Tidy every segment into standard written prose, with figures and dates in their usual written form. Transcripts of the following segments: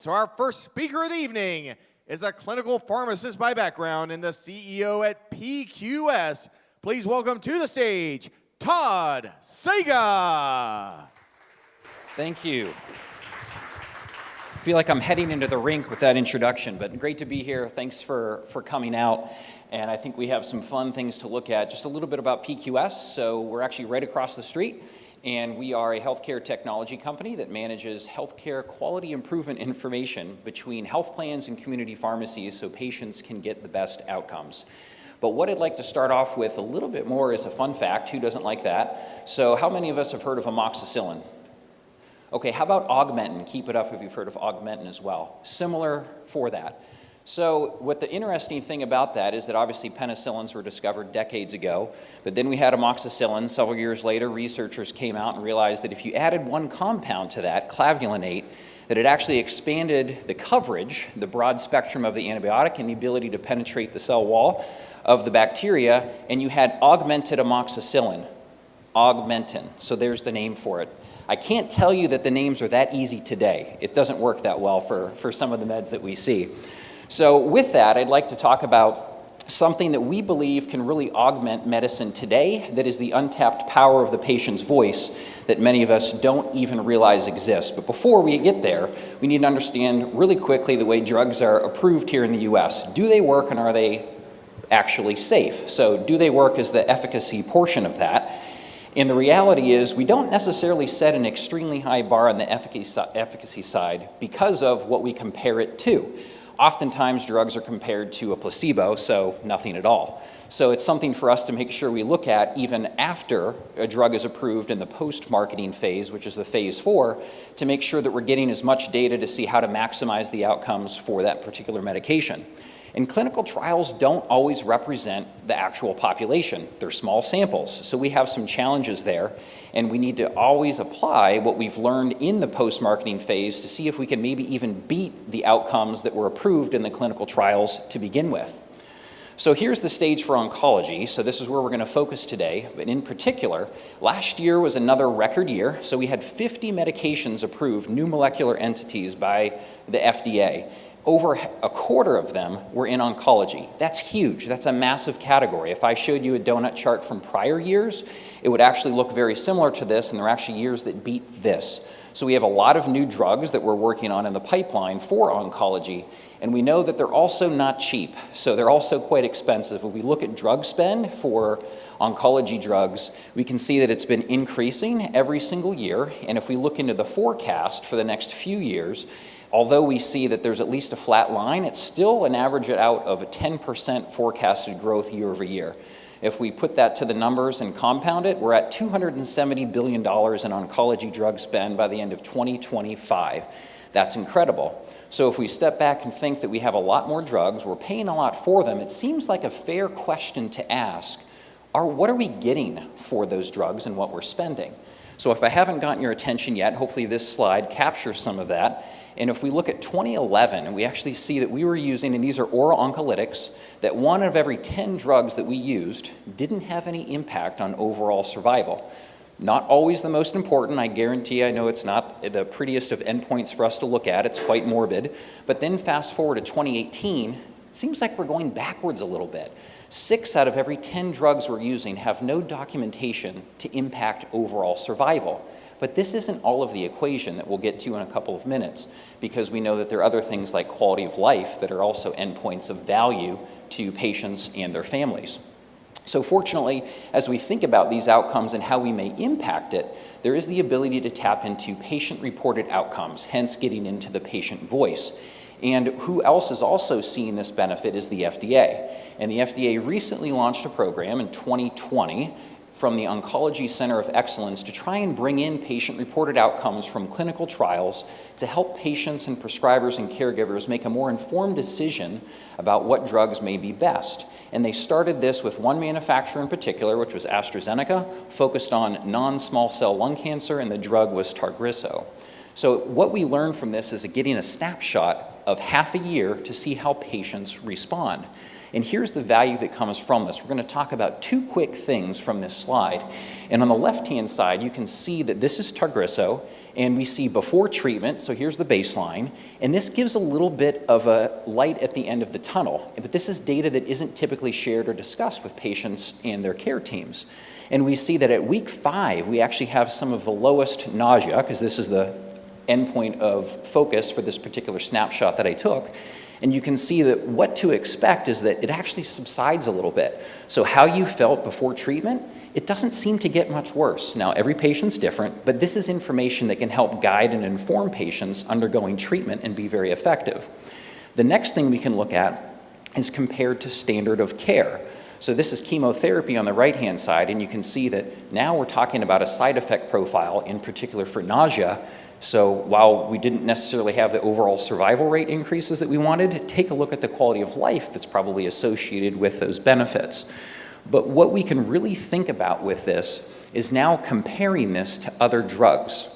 So our first speaker of the evening is a clinical pharmacist by background and the CEO at PQS. Please welcome to the stage, Todd Sega. Thank you. I feel like I'm heading into the rink with that introduction, but great to be here. Thanks for coming out. And I think we have some fun things to look at. Just a little bit about PQS. So we're actually right across the street, and we are a healthcare technology company that manages healthcare quality improvement information between health plans and community pharmacies so patients can get the best outcomes. But what I'd like to start off with a little bit more is a fun fact. Who doesn't like that? So how many of us have heard of amoxicillin? Okay, how about Augmentin? Keep it up if you've heard of Augmentin as well. Similar for that. So what the interesting thing about that is that obviously penicillins were discovered decades ago, but then we had amoxicillin. Several years later, researchers came out and realized that if you added one compound to that, clavulanate, that it actually expanded the coverage, the broad spectrum of the antibiotic and the ability to penetrate the cell wall of the bacteria, and you had augmented amoxicillin, Augmentin. So there's the name for it. I can't tell you that the names are that easy today. It doesn't work that well for some of the meds that we see. So with that, I'd like to talk about something that we believe can really augment medicine today, that is the untapped power of the patient's voice that many of us don't even realize exists. But before we get there, we need to understand really quickly the way drugs are approved here in the US. Do they work, and are they actually safe? So do they work is the efficacy portion of that. And the reality is we don't necessarily set an extremely high bar on the efficacy side because of what we compare it to. Oftentimes drugs are compared to a placebo, so nothing at all. So it's something for us to make sure we look at even after a drug is approved in the post-marketing phase, which is the phase 4, to make sure that we're getting as much data to see how to maximize the outcomes for that particular medication. And clinical trials don't always represent the actual population. They're small samples, so we have some challenges there, and we need to always apply what we've learned in the post-marketing phase to see if we can maybe even beat the outcomes that were approved in the clinical trials to begin with. So here's the stage for oncology. So this is where we're going to focus today, but in particular, last year was another record year. So we had 50 medications approved, new molecular entities by the FDA. Over a quarter of them were in oncology. That's huge. That's a massive category. If I showed you a donut chart from prior years, it would actually look very similar to this, and there are actually years that beat this. So we have a lot of new drugs that we're working on in the pipeline for oncology, and we know that they're also not cheap. So they're also quite expensive. If we look at drug spend for oncology drugs, we can see that it's been increasing every single year, and if we look into the forecast for the next few years, although we see that there's at least a flat line, it's still an average out of a 10% forecasted growth year over year. If we put that to the numbers and compound it, we're at $270 billion in oncology drug spend by the end of 2025. That's incredible. So if we step back and think that we have a lot more drugs, we're paying a lot for them, it seems like a fair question to ask, what are we getting for those drugs and what we're spending? So if I haven't gotten your attention yet, hopefully this slide captures some of that. And if we look at 2011, and we actually see that we were using, and these are oral oncolytics, that 1 of every 10 drugs that we used didn't have any impact on overall survival. Not always the most important, I guarantee. I know it's not the prettiest of endpoints for us to look at. It's quite morbid. But then fast forward to 2018, it seems like we're going backwards a little bit. 6 out of every 10 drugs we're using have no documentation to impact overall survival. But this isn't all of the equation that we'll get to in a couple of minutes, because we know that there are other things like quality of life that are also endpoints of value to patients and their families. So fortunately, as we think about these outcomes and how we may impact it, there is the ability to tap into patient-reported outcomes, hence getting into the patient voice. And who else is also seeing this benefit is the FDA. And the FDA recently launched a program in 2020 from the Oncology Center of Excellence to try and bring in patient-reported outcomes from clinical trials to help patients and prescribers and caregivers make a more informed decision about what drugs may be best. And they started this with one manufacturer in particular, which was AstraZeneca, focused on non-small cell lung cancer, and the drug was Tagrisso. So what we learned from this is getting a snapshot of half a year to see how patients respond. And here's the value that comes from this. We're going to talk about two quick things from this slide. And on the left-hand side, you can see that this is Tagrisso, and we see before treatment, so here's the baseline, and this gives a little bit of a light at the end of the tunnel. But this is data that isn't typically shared or discussed with patients and their care teams. And we see that at week 5, we actually have some of the lowest nausea, because this is the endpoint of focus for this particular snapshot that I took. And you can see that what to expect is that it actually subsides a little bit. So how you felt before treatment, it doesn't seem to get much worse. Now, every patient's different, but this is information that can help guide and inform patients undergoing treatment and be very effective. The next thing we can look at is compared to standard of care. So this is chemotherapy on the right-hand side, and you can see that now we're talking about a side effect profile, in particular for nausea. So while we didn't necessarily have the overall survival rate increases that we wanted, take a look at the quality of life that's probably associated with those benefits. But what we can really think about with this is now comparing this to other drugs.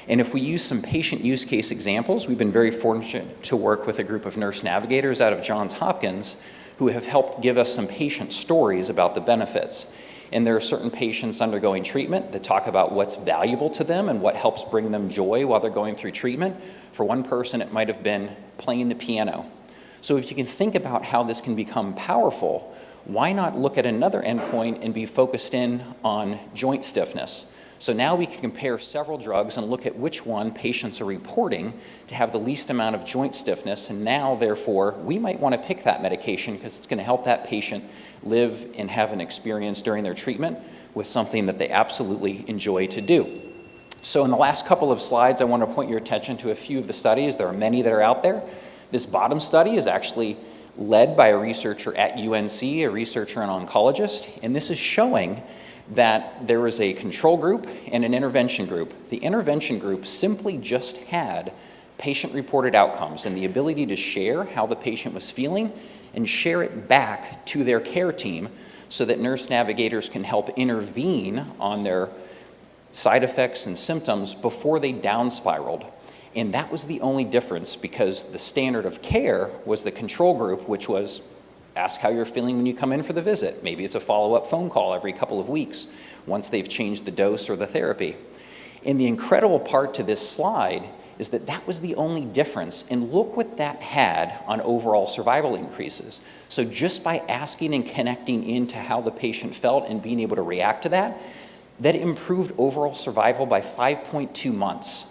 And if we use some patient use case examples, we've been very fortunate to work with a group of nurse navigators out of Johns Hopkins who have helped give us some patient stories about the benefits. And there are certain patients undergoing treatment that talk about what's valuable to them and what helps bring them joy while they're going through treatment. For one person, it might have been playing the piano. So if you can think about how this can become powerful, why not look at another endpoint and be focused in on joint stiffness? So now we can compare several drugs and look at which one patients are reporting to have the least amount of joint stiffness, and now, therefore, we might want to pick that medication because it's going to help that patient live and have an experience during their treatment with something that they absolutely enjoy to do. So in the last couple of slides, I want to point your attention to a few of the studies. There are many that are out there. This bottom study is actually led by a researcher at UNC, a researcher and oncologist, and this is showing that there was a control group and an intervention group. The intervention group simply just had patient-reported outcomes and the ability to share how the patient was feeling and share it back to their care team so that nurse navigators can help intervene on their side effects and symptoms before they down spiraled. And that was the only difference, because the standard of care was the control group, which was ask how you're feeling when you come in for the visit. Maybe it's a follow-up phone call every couple of weeks once they've changed the dose or the therapy. And the incredible part to this slide is that that was the only difference, and look what that had on overall survival increases. So just by asking and connecting into how the patient felt and being able to react to that, that improved overall survival by 5.2 months.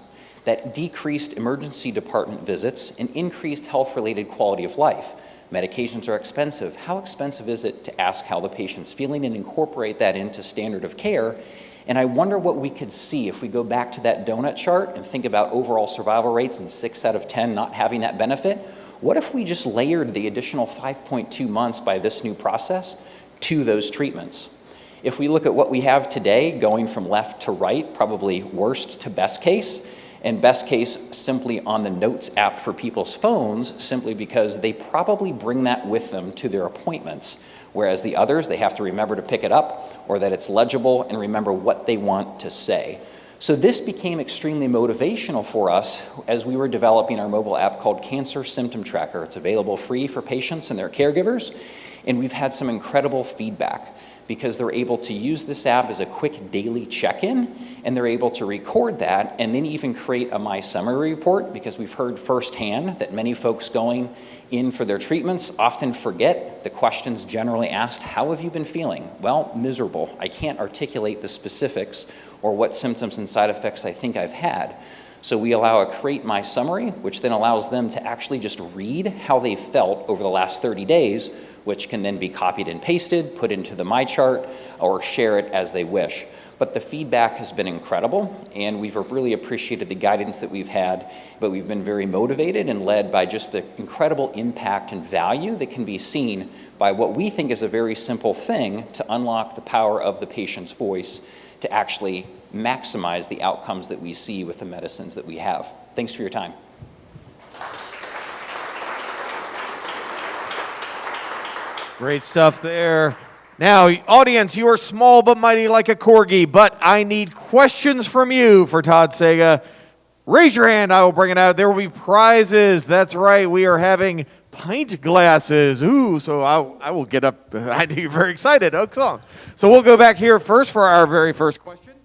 That decreased emergency department visits and increased health-related quality of life. Medications are expensive. How expensive is it to ask how the patient's feeling and incorporate that into standard of care? And I wonder what we could see if we go back to that donut chart and think about overall survival rates and 6 out of 10 not having that benefit. What if we just layered the additional 5.2 months by this new process to those treatments? If we look at what we have today, going from left to right, probably worst to best case, and best case simply on the Notes app for people's phones, simply because they probably bring that with them to their appointments, whereas the others, they have to remember to pick it up, or that it's legible and remember what they want to say. So this became extremely motivational for us as we were developing our mobile app called Cancer Symptom Tracker. It's available free for patients and their caregivers, and we've had some incredible feedback because they're able to use this app as a quick daily check-in, and they're able to record that and then even create a My Summary report, because we've heard firsthand that many folks going in for their treatments often forget the questions generally asked. How have you been feeling? Well, miserable. I can't articulate the specifics or what symptoms and side effects I think I've had. So we allow a Create My Summary, which then allows them to actually just read how they felt over the last 30 days, which can then be copied and pasted, put into the My Chart, or share it as they wish. But the feedback has been incredible, and we've really appreciated the guidance that we've had, but we've been very motivated and led by just the incredible impact and value that can be seen by what we think is a very simple thing to unlock the power of the patient's voice to actually maximize the outcomes that we see with the medicines that we have. Thanks for your time. Great stuff there. Now, audience, you are small but mighty like a corgi, but I need questions from you for Todd Sega. Raise your hand. I will bring it out. There will be prizes. That's right. We are having pint glasses. Ooh, so I will get up. I know you're very excited. Oh, come on. So we'll go back here first for our very first question.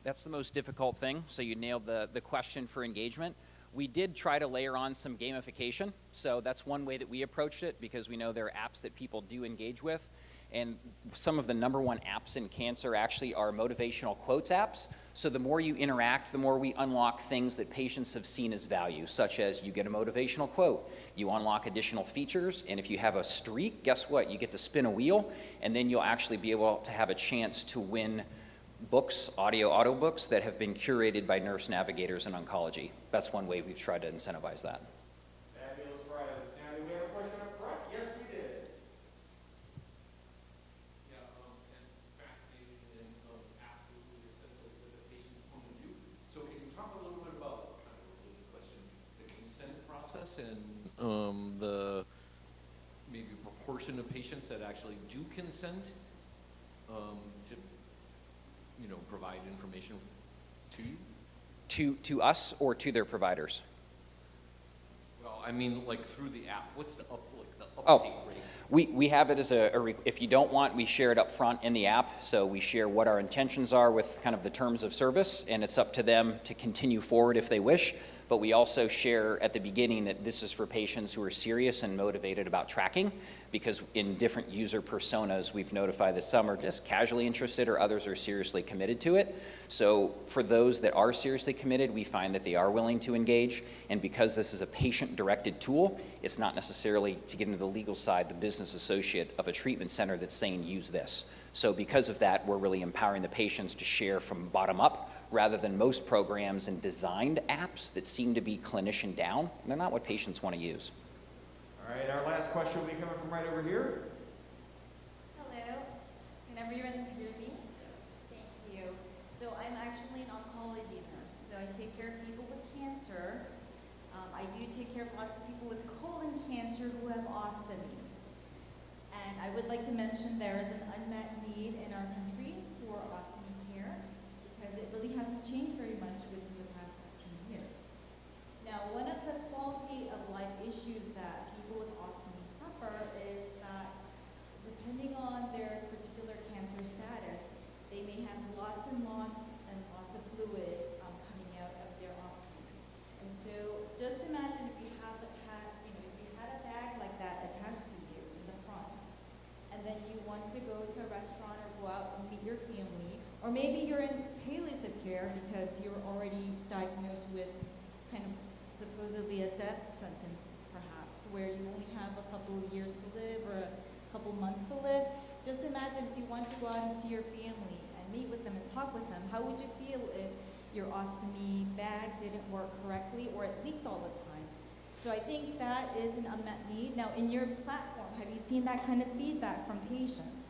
That's the most difficult thing, so you nailed the question for engagement. We did try to layer on some gamification, so that's one way that we approached it because we know there are apps that people do engage with, and some of the #1 apps in cancer actually are motivational quotes apps. So the more you interact, the more we unlock things that patients have seen as value, such as you get a motivational quote, you unlock additional features, and if you have a streak, guess what? You get to spin a wheel, and then you'll actually be able to have a chance to win books, auto books that have been curated by nurse navigators in oncology. That's one way we've tried to incentivize that. Fabulous prizes. Now, do we have a question up front? Yes, we did. Yeah, and fascinating and absolutely essential for the patient's point of view. So can you talk a little bit about, kind of a related question, the consent process and the maybe proportion of patients that actually do consent to provide information to you? To us or to their providers? Well, I mean, like through the app. What's the uptake rate? We have it as if you don't want, we share it up front in the app. So we share what our intentions are with kind of the terms of service, and it's up to them to continue forward if they wish. But we also share at the beginning that this is for patients who are serious and motivated about tracking, because in different user personas, we've notified that some are just casually interested or others are seriously committed to it. So for those that are seriously committed, we find that they are willing to engage. And because this is a patient-directed tool, it's not necessarily to get into the legal side, the business associate of a treatment center that's saying use this. So because of that, we're really empowering the patients to share from bottom up, rather than most programs and designed apps that seem to be clinician down. They're not what patients want to use. All right, our last question will be coming from right over here. Hello, can everyone hear me? Thank you. So I'm actually an oncology nurse, so I take care of people with cancer. I do take care of lots of people with colon cancer who have ostomies. And I would like to mention there is an unmet need in our country for ostomy care because it really hasn't changed very much within the past 15 years. Now, one of the quality of life issues that people with ostomy suffer is that depending on their particular cancer status, they may have lots and lots of fluid coming out of their ostomy. And so just imagine if you had a bag like that attached to you in the front, and then you want to go to a restaurant or go out and meet your family, or maybe you're in palliative care because you're already diagnosed with kind of supposedly a death sentence, perhaps, where you only have a couple of years to live or a couple months to live. Just imagine if you want to go out and see your family and meet with them and talk with them, how would you feel if your ostomy bag didn't work correctly or it leaked all the time? So I think that is an unmet need. Now, in your platform, have you seen that kind of feedback from patients?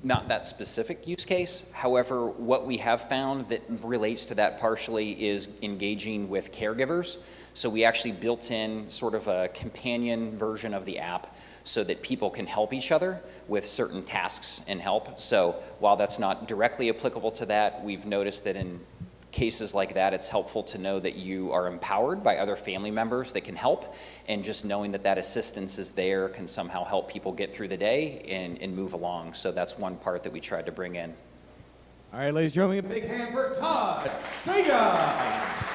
Not that specific use case. However, what we have found that relates to that partially is engaging with caregivers. So we actually built in sort of a companion version of the app so that people can help each other with certain tasks and help. So while that's not directly applicable to that, we've noticed that in cases like that, it's helpful to know that you are empowered by other family members that can help, and just knowing that that assistance is there can somehow help people get through the day and move along. So that's one part that we tried to bring in. All right, ladies and gentlemen, a big hand for Todd Sega.